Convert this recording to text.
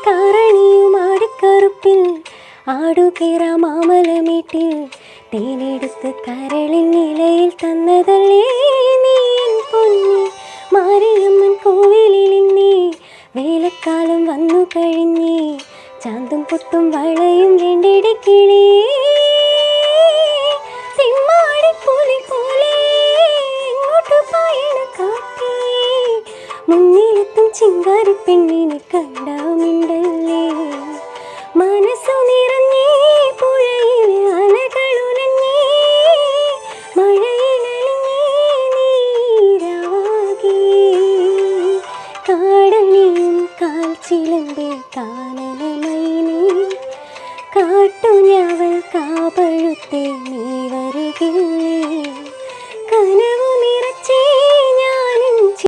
കാരണിയും ആടിക്കറുപ്പിൽ ആടുകേറ മാമലമേട്ടിൽ തേനെടുത്ത് കരളിൻ നിലയിൽ തന്നതല്ലേ നീ എൻ പൊന്നി മാരിയമ്മൻ കോവിലിൽ നീ വേലക്കാലം വന്നു കഴിഞ്ഞേ ചാന്തും പൊട്ടും വളയും വേണ്ടിടക്കിളേ തിമ്മാടിപ്പുലി പോലെ എങ്ങോട്ട് പായണ കാറ്റേ മുന്നിലെത്തും ചിങ്കാരി പെണ്ണിനെ കണ്ടാമിണ്ടല്ലേ മനസ്സു നിറഞ്ഞേ പുഴയിലെ അലകളുലഞ്ഞേ മഴയിലലിഞ്ഞേ നീരാകെ കാടണിയും കാൽ ചിലമ്പേ